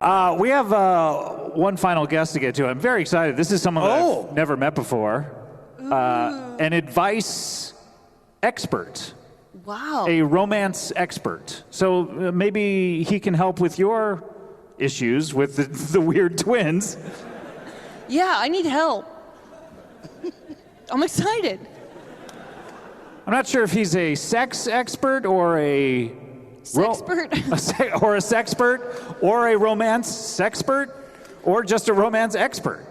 We have one final guest to get to. I'm very excited. This is someone that I've never met before. An advice expert. Wow. A romance expert. So maybe he can help with your issues with the weird twins. Yeah, I need help. I'm excited. I'm not sure if he's a sex expert or a... Sexpert? Or a sexpert, or a romance sexpert, or just a romance expert.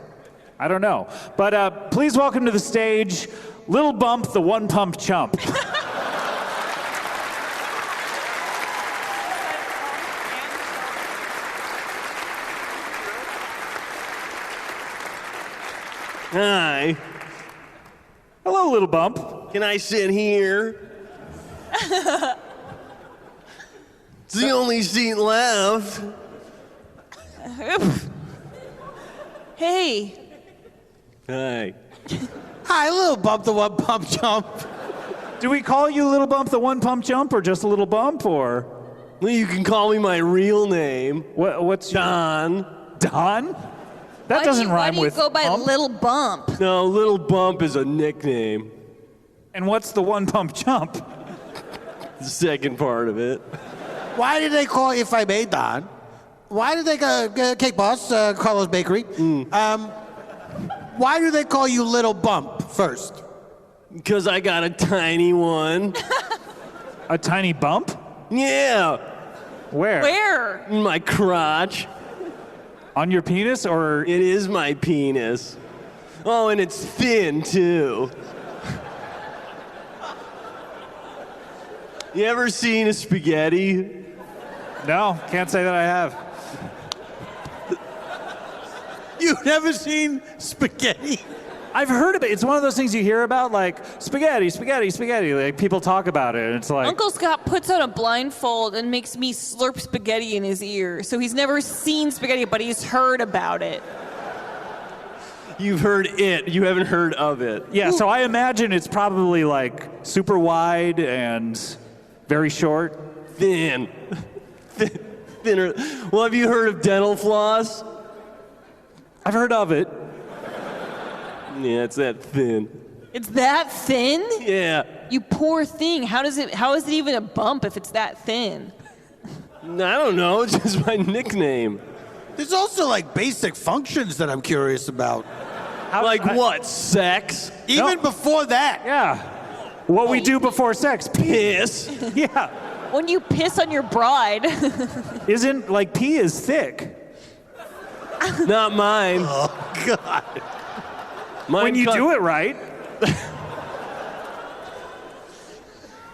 I don't know. But please welcome to the stage, Little Bump, the one-pump chump. Hi. Hello, Little Bump. Can I sit here? It's the only seat left. Hey. Hi. Hi, Little Bump, the one pump jump. Do we call you Little Bump, the one-pump jump, or just a Little Bump, or... Well, you can call me my real name. What's your... Don. Don? That doesn't rhyme with Why do you go by pump? Little Bump? No, Little Bump is a nickname. And what's the one-pump jump? The second part of it. Why did they call, if I may, Don? Why did they Cake Boss, Carlos Bakery? Why do they call you Little Bump first? Because I got a tiny one. A tiny bump? Yeah. Where? Where? In my crotch. On your penis, or... It is my penis. Oh, and it's thin, too. You ever seen a spaghetti? No, can't say that I have. You've never seen spaghetti? I've heard of it. It's one of those things you hear about, like, spaghetti, spaghetti, spaghetti. Like, people talk about it, and it's like... Uncle Scott puts on a blindfold and makes me slurp spaghetti in his ear. So he's never seen spaghetti, but he's heard about it. You've heard it. You haven't heard of it. Yeah, so I imagine it's probably, like, super wide and very short. Thin. Thinner. Well, have you heard of dental floss? I've heard of it. Yeah, it's that thin. It's that thin? Yeah. You poor thing. How is it even a bump if it's that thin? I don't know. It's just my nickname. There's also, like, basic functions that I'm curious about. What? Sex? Even before that. Yeah. What we do before sex. Piss? Yeah. When you piss on your bride. Isn't, like, pee is thick. Not mine. Oh, God. Mine When you do it right.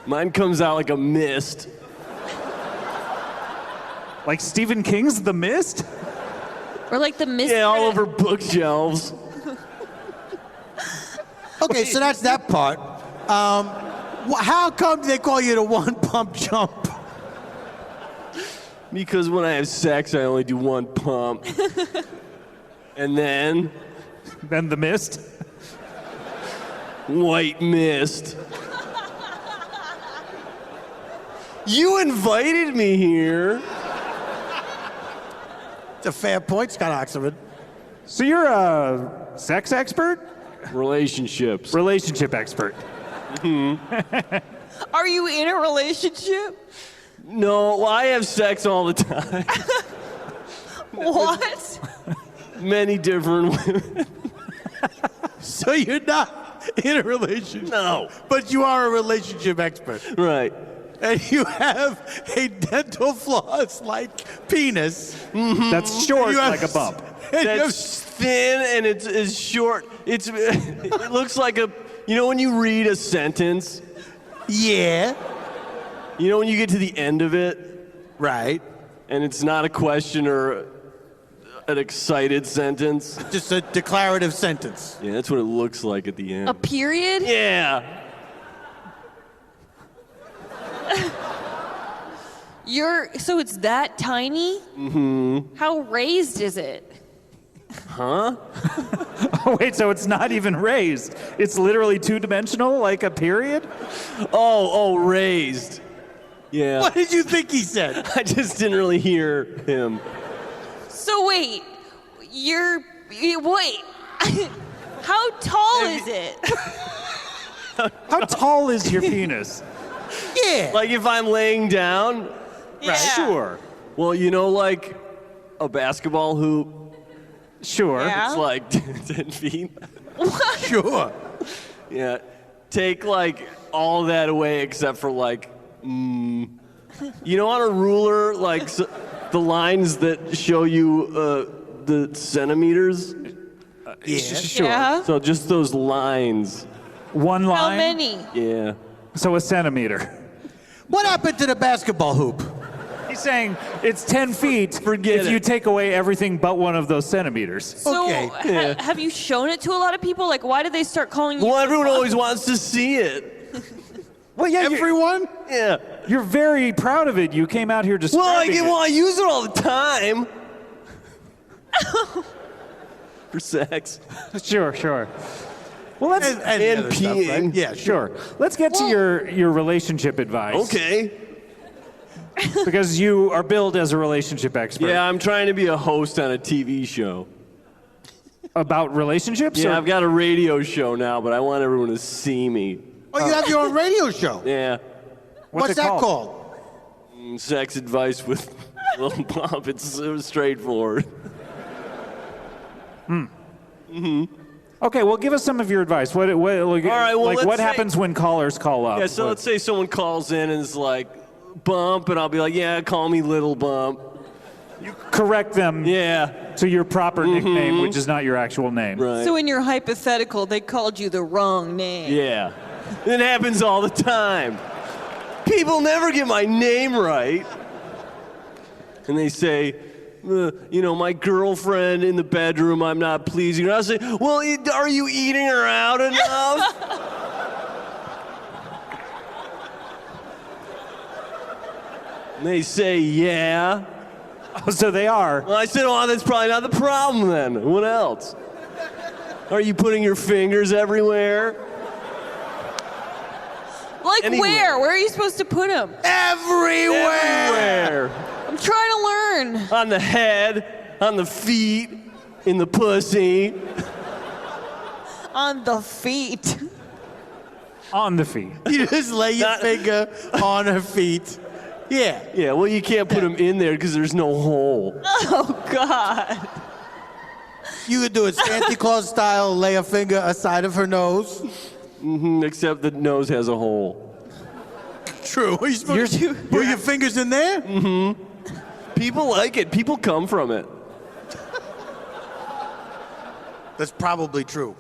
Mine comes out like a mist. Like Stephen King's The Mist? Or like the mist. Yeah, all over bookshelves. Okay, so that's that part. How come they call you the one pump jump? Because when I have sex, I only do one pump. And then... Then The Mist? White mist. You invited me here. It's a fair point, Scott Oxford. So you're a sex expert? Relationships. Relationship expert. Are you in a relationship? No, well, I have sex all the time. What? Many different women. So you're not in a relationship? No. But you are a relationship expert. Right. And you have a dental floss-like penis. That's short You have- like a bump. And you have- That's thin and it's short. It looks like a... You know when you read a sentence? Yeah. You know when you get to the end of it? Right. And it's not a question or an excited sentence? Just a declarative sentence. Yeah, that's what it looks like at the end. A period? Yeah. So it's that tiny? Mm-hmm. How raised is it? Huh? Oh, wait, so it's not even raised. It's literally two-dimensional, like a period? Oh, raised. Yeah. What did you think he said? I just didn't really hear him. So wait, wait. How tall is it? How tall is your penis? Yeah. Like if I'm laying down, Yeah. Sure. well, you know, like a basketball hoop, Sure. Yeah. it's like 10 feet. Sure. Yeah. Take like all that away except for like, you know, on a ruler, like the lines that show you the centimeters. Yeah. Sure. Yeah. So just those lines. One How line. many? Yeah. So a centimeter. What happened to the basketball hoop? He's saying it's 10 feet Forget if it. you take away everything but one of those centimeters. So Okay. have you shown it to a lot of people? Like, why did they start calling you? Well, everyone always wants to see it. Well, yeah, Everyone? Yeah. you're very proud of it. You came out here describing it. I use it all the time. For sex. Sure. Well, let's And And the other stuff, peeing. right? Yeah, sure. sure. Let's get to your relationship advice. Okay. Because you are billed as a relationship expert. Yeah, I'm trying to be a host on a TV show. About relationships? Yeah, or- I've got a radio show now, but I want everyone to see me. Oh, you have your own radio show. Yeah. What's it that called? called? Sex advice with Little Bob. It's so straightforward. Okay, well, give us some of your advice. What, like, right, well, let's what say- happens when callers call up? Yeah, so let's say someone calls in and is like, Bump, and I'll be like, yeah, call me Little Bump. correct them Yeah. to your proper nickname, which is not your actual name. Right. So in your hypothetical, they called you the wrong name. Yeah. It happens all the time. People never get my name right. And they say, you know, my girlfriend in the bedroom, I'm not pleasing her. I say, well, are you eating her out enough? And they say, yeah. Oh, so they are. Well, I said, oh, that's probably not the problem then. What else? Are you putting your fingers everywhere? Like Anywhere. where? Where are you supposed to put them? Everywhere. Everywhere. I'm trying to learn. On the head, on the feet, in the pussy. On the feet. On the feet. You just lay your Not- finger on her feet. Yeah. Yeah, well, you can't put them in there because there's no hole. Oh, God. You could do it Santa Claus style, lay a finger aside of her nose. Except the nose has a hole. True. Are you supposed to put your fingers in there? People like it. People come from it. That's probably true.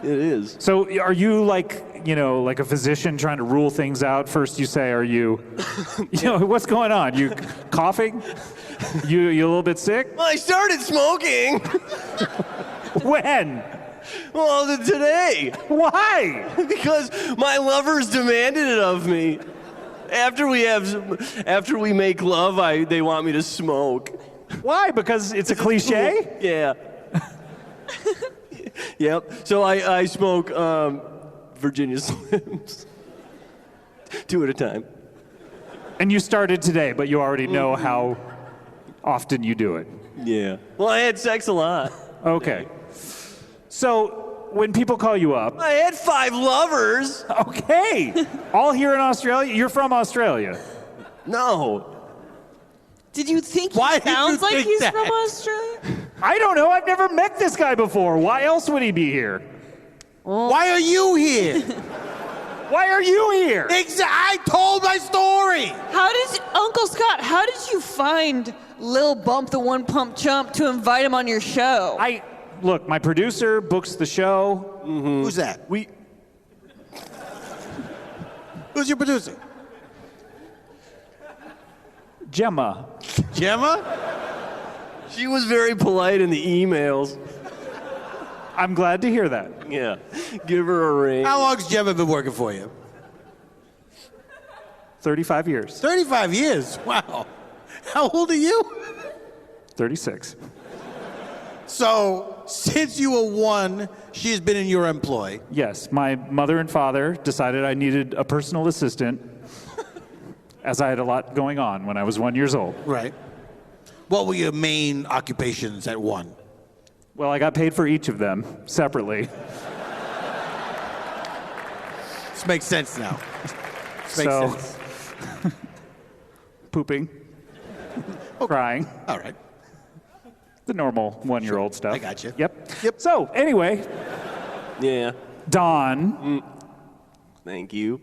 It is. So are you like a physician trying to rule things out? First you say, are you, what's going on? You coughing? You a little bit sick? Well, I started smoking. When? Well, today. Why? Because my lovers demanded it of me. After we make love, they want me to smoke. Why? Because it's a cliche? Yeah. Yep. So I smoke Virginia Slims. 2 at a time. And you started today, but you already know how often you do it. Yeah. Well, I had sex a lot. Okay. So when people call you up, I had 5 lovers. okay, all here in Australia? You're from Australia. No. Did you think Why he did you sounds like think he's that? from Australia? I don't know. I've never met this guy before. Why else would he be here? Why are you here? Why are you here? I told my story. Uncle Scott, how did you find Lil Bump the One Pump Chump to invite him on your show? Look, my producer books the show. Who's that? Who's your producer? Gemma. Gemma? She was very polite in the emails. I'm glad to hear that. Yeah. Give her a ring. How long's Gemma been working for you? 35 years. 35 years. Wow. How old are you? 36. So, since you were 1, she has been in your employ. Yes, my mother and father decided I needed a personal assistant as I had a lot going on when I was 1 year old. Right. What were your main occupations at one? Well, I got paid for each of them separately. This makes sense now. This makes So- sense. Pooping, crying, All right. the normal one-year-old stuff. I got you. Yep. Yep. So anyway, Yeah. Don, Thank you.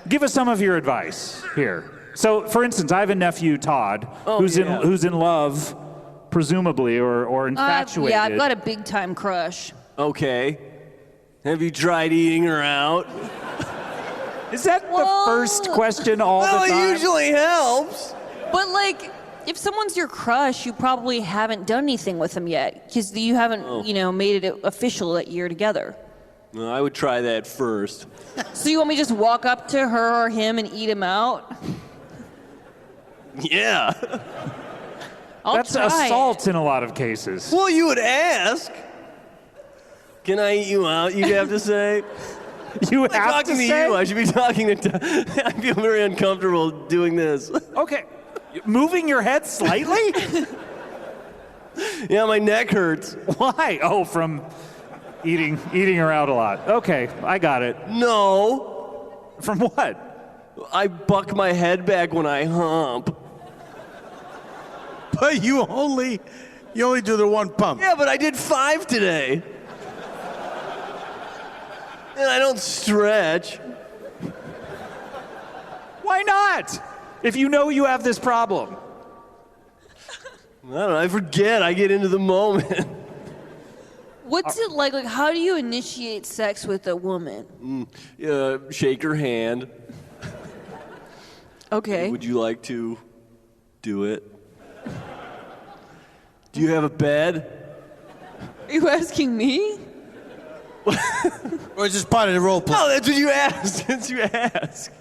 give us some of your advice here. So, for instance, I have a nephew, Todd, who's yeah. in love, presumably, or infatuated. Yeah, I've got a big time crush. Okay. Have you tried eating her out? Is that the Well- first question all Well, the time? it usually helps. But like, if someone's your crush, you probably haven't done anything with them yet because you haven't, made it official that you're together. Well, I would try that first. So you want me to just walk up to her or him and eat him out? Yeah. I'll That's try it. assault in a lot of cases. Well, you would ask. Can I eat you out? You'd have to say. You I'm have to talking to say? you. I should be talking to. I feel very uncomfortable doing this. Okay. Moving your head slightly? Yeah, my neck hurts. Why? Oh, from eating her out a lot. Okay, I got it. No, From what? I buck my head back when I hump. But you only do the one pump. Yeah, but I did 5 today. And I don't stretch. Why not? If you know you have this problem. I don't know. I forget. I get into the moment. What's it like? Like, how do you initiate sex with a woman? Shake her hand. Okay. Would you like to do it? Do you have a bed? Are you asking me? Or is this part of the role play? No, that's what you asked. That's what you ask.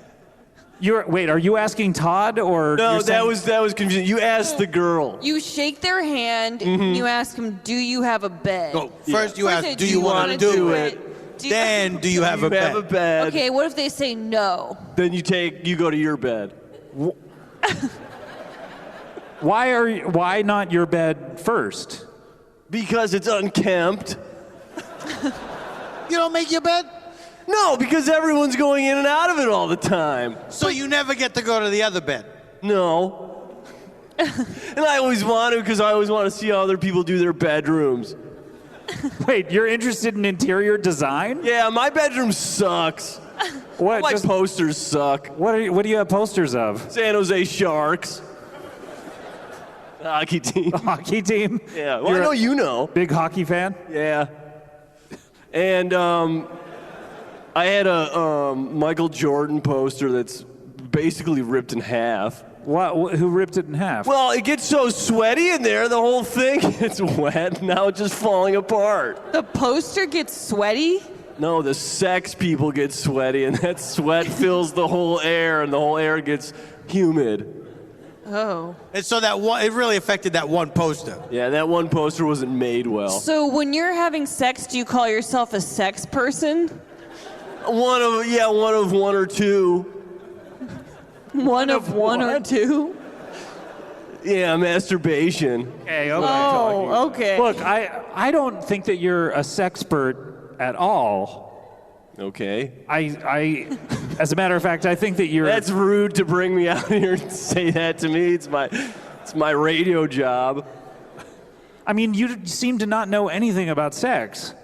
Wait, are you asking Todd or No, you're saying- that was confusing. You asked the girl. You shake their hand and you ask them, do you have a bed? No, first you First ask, say, do you want wanna to do it? it? Do you- Then, do you have a You have a bed? bed. Okay, what if they say no? Then you go to your bed. Why not your bed first? Because it's unkempt. You don't make your bed? No, because everyone's going in and out of it all the time. So you never get to go to the other bed? No. And I always want to because I always want to see how other people do their bedrooms. Wait, you're interested in interior design? Yeah, my bedroom sucks. What? My Just- posters suck. what do you have posters of? San Jose Sharks. Hockey team. Hockey team? Yeah, well, You're I know a you know. big hockey fan? Yeah. And I had a Michael Jordan poster that's basically ripped in half. Who ripped it in half? Well, it gets so sweaty in there, the whole thing gets wet. Now it's just falling apart. The poster gets sweaty? No, the sex people get sweaty, and that sweat fills the whole air, and the whole air gets humid. Oh. And so it really affected that one poster. Yeah, that one poster wasn't made well. So when you're having sex, do you call yourself a sex person? One of one or two. One of one or two? Yeah, masturbation. Okay. Oh, okay. Look, I don't think that you're a sexpert at all. Okay. I as a matter of fact, I think that you're. That's rude to bring me out here and say that to me. It's my radio job. I mean, you seem to not know anything about sex.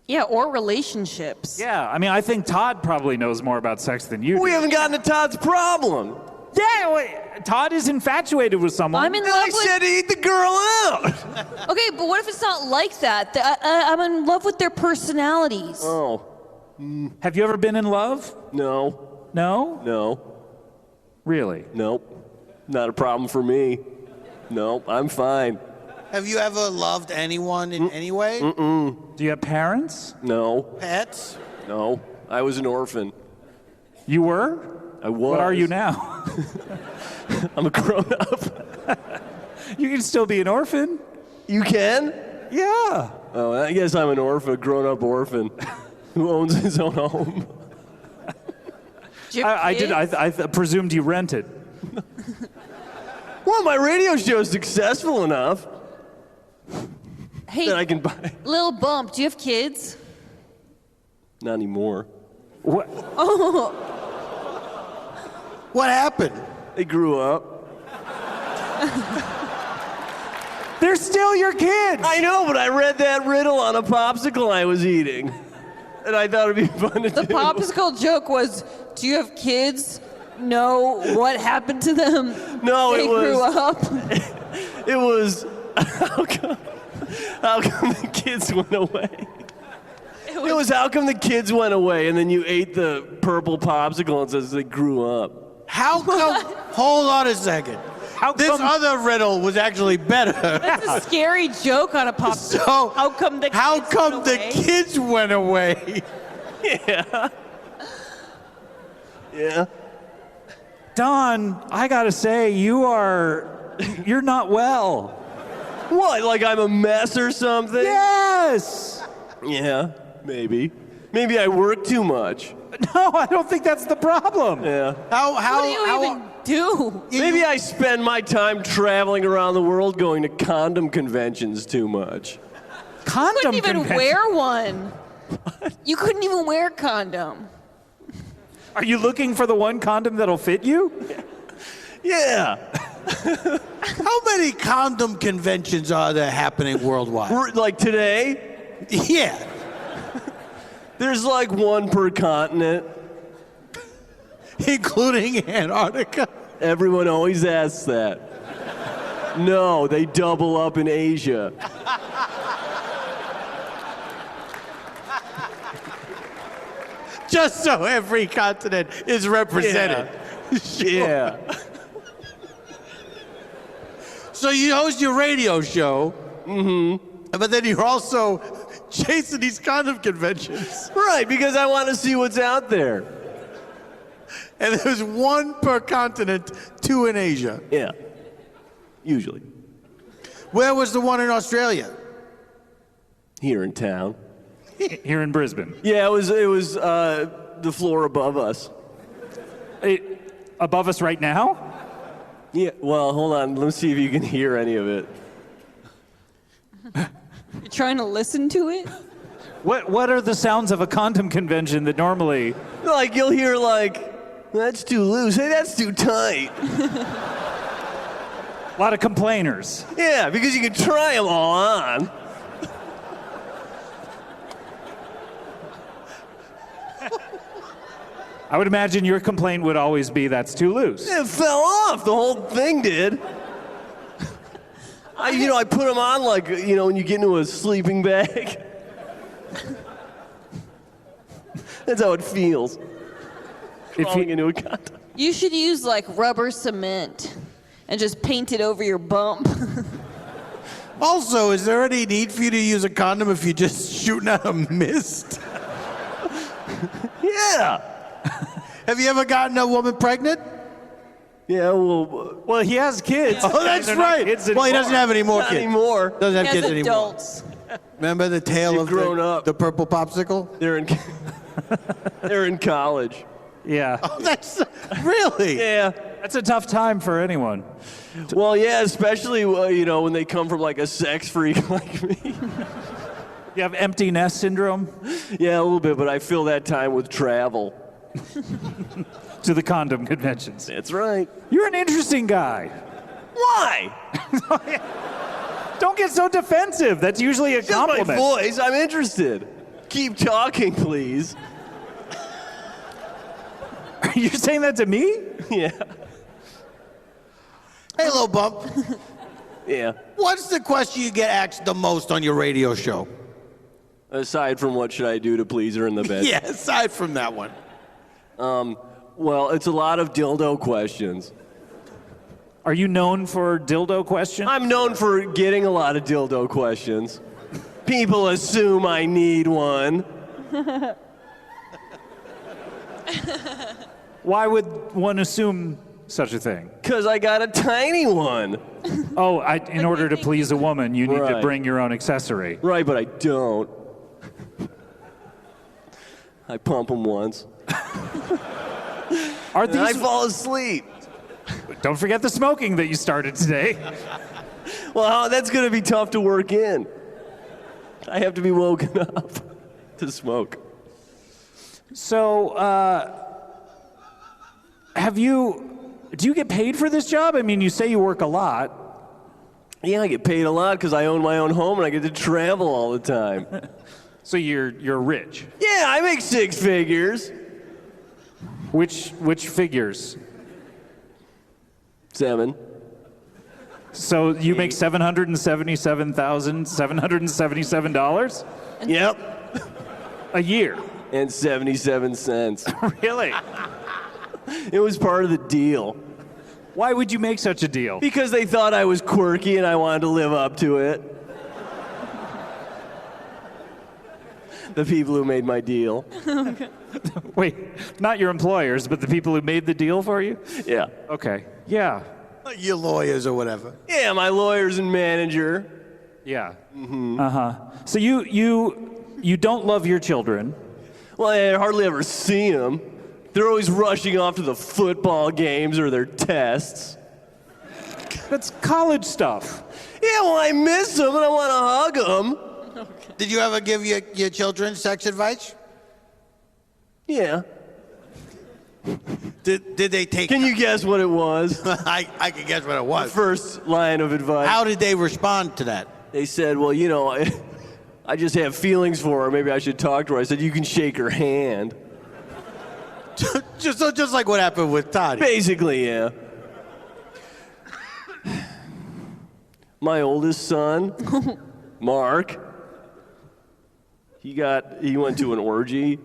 Yeah, or relationships. Yeah, I mean, I think Todd probably knows more about sex than you do. We haven't gotten to Todd's problem. Yeah, wait, Todd is infatuated with someone. I'm in And love I said to eat the girl out. Okay, but what if it's not like that? I'm in love with their personalities. Oh, Have you ever been in love? no, No? no, Really? nope. Not a problem for me. Nope, I'm fine. Have you ever loved anyone in any way? Do you have parents? No, Pets? no. I was an orphan. You were? I was. What are you now? I'm a grown up. You can still be an orphan. You can? Yeah. Oh, I guess I'm an orphan, a grown-up orphan who owns his own home. Do you have I kids? presumed you rented. Well, Well, my radio show is successful enough Hey, that I can buy. Lil Bump, do you have kids? Not anymore. What? What happened? They grew up. They're still your kids. I know, but I read that riddle on a popsicle I was eating. And I thought it'd be fun to The do. popsicle joke was, do you have kids? No. What happened to them? No, They it was. grew up. It was. How come the kids went away? It was how come the kids went away and then you ate the purple popsicle and says they grew up. How come? Hold on a second. This other riddle was actually better. That's a scary joke on a popsicle. So, how come the How kids come went the away? kids went away? Yeah. Don, I gotta say, you're not well. What? Like I'm a mess or something? Yes. Yeah, maybe. Maybe I work too much. No, I don't think that's the problem. Yeah. What do you even do? Maybe I spend my time traveling around the world going to condom conventions too much. Condom You couldn't even convention. wear one. You couldn't even wear a condom. Are you looking for the one condom that'll fit you? Yeah. How many condom conventions are there happening worldwide? Like today, Yeah. there's like one per continent. Including Antarctica. Everyone always asks that. No, they double up in Asia. Just so every continent is represented. Yeah. So you host your radio show. Mm-hmm. But then you're also chasing these condom conventions. Right, because I want to see what's out there. And there's one per continent, 2 in Asia. Yeah. Usually. Where was the one in Australia? Here in town. Here in Brisbane. Yeah, it was the floor above us. Above us right now? Yeah, well, hold on. Let's see if you can hear any of it. You're trying to listen to it? What are the sounds of a condom convention that normally... Like, you'll hear, like, that's too loose. Hey, that's too tight. A lot of complainers. Yeah, because you can try them all on. I would imagine your complaint would always be that's too loose. It fell off. The whole thing did. I put them on like, when you get into a sleeping bag. That's how it feels. Crawling into a condom. You should use like rubber cement and just paint it over your bump. Also, is there any need for you to use a condom if you're just shooting out a mist? Yeah. Have you ever gotten a woman pregnant? Yeah, well, Well, he has kids. Oh, that's They're not right. kids Well, he anymore. doesn't have any more not kids. anymore. Doesn't have As kids anymore. adults. Remember the tale They've of grown up. the purple popsicle? They're in college. Yeah. Oh, that's really? Yeah. That's a tough time for anyone. Well, yeah, especially, when they come from like a sex freak like me. You have empty nest syndrome? Yeah, a little bit, but I fill that time with travel. To the condom conventions. That's right. You're an interesting guy. Why? Don't get so defensive. That's usually a Just my compliment. voice. I'm interested. Keep talking, please. You're saying that to me? Yeah. Hey, little bump. Yeah. What's the question you get asked the most on your radio show? Aside from what should I do to please her in the bed? Yeah, aside from that one. Well, it's a lot of dildo questions. Are you known for dildo questions? I'm known for getting a lot of dildo questions. People assume I need one. Why would one assume such a thing? Because I got a tiny one. Oh, in order to please a woman, you need to Right. bring your own accessory. Right, but I don't. I pump them once. Are And I these fall asleep. Don't forget the smoking that you started today. Well, that's going to be tough to work in. I have to be woken up to smoke. So, do you get paid for this job? I mean, you say you work a lot. Yeah, I get paid a lot because I own my own home and I get to travel all the time. So you're rich. Yeah, I make 6 figures. Which figures? 7. So you make $777,777 Yep. a year. And 77 cents. Really? It was part of the deal. Why would you make such a deal? Because they thought I was quirky and I wanted to live up to it. The people who made my deal. Wait, not your employers, but the people who made the deal for you? Yeah. Okay. Yeah. Your lawyers or whatever. Yeah, my lawyers and manager. Yeah. Mm-hmm. Uh-huh. So you don't love your children. Well, I hardly ever see them. They're always rushing off to the football games or their tests. That's college stuff. Yeah, well, I miss them and I want to hug them. Did you ever give your children sex advice? Yeah. Did they take? Can you guess what it was? I can guess what it was. First line of advice. How did they respond to that? They said, well, you know, I just have feelings for her. Maybe I should talk to her. I said, you can shake her hand. just like what happened with Todd. Basically, yeah. My oldest son, Mark, he went to an orgy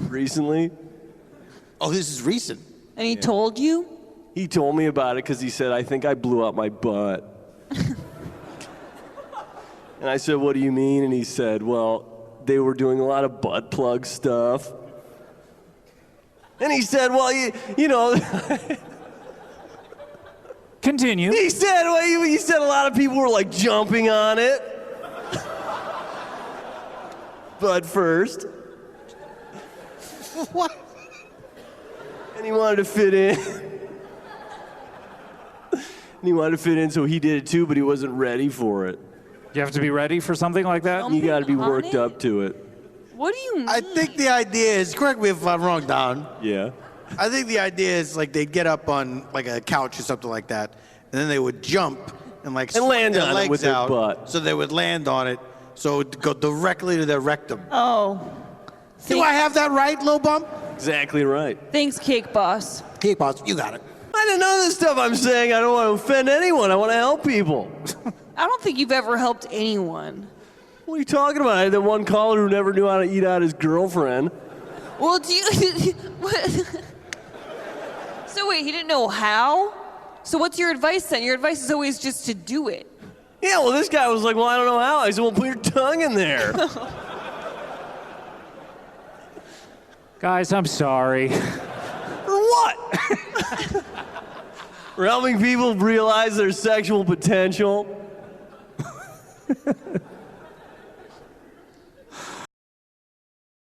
recently. Oh, this is recent. And he told you? He told me about it because he said, I think I blew out my butt. And I said, what do you mean? And he said, well, they were doing a lot of butt plug stuff. And he said, well, you know. Continue. He said a lot of people were like jumping on it. Butt first. What? And he wanted to fit in. So he did it too, but he wasn't ready for it. You have to be ready for something like that? You got to be worked Jumping on up to it. What do you mean? I think the idea is, correct me if I'm wrong, Don. Yeah. I think the idea is like they'd get up on like a couch or something like that, and then they would jump and like And land their on it legs with their out, butt. so they would land on it, so it would go directly to their rectum. Oh. Do I have that right, Lil Bump? Exactly right. Thanks, Cake Boss. Hey, boss, you got it. I didn't know this stuff I'm saying. I don't want to offend anyone. I want to help people. I don't think you've ever helped anyone. What are you talking about? I had that one caller who never knew how to eat out his girlfriend. Well, do you... what? So wait, he didn't know how? So what's your advice then? Your advice is always just to do it. Yeah, well, this guy was like, well, I don't know how. I said, well, put your tongue in there. Guys, I'm sorry. For what? For helping people realize their sexual potential.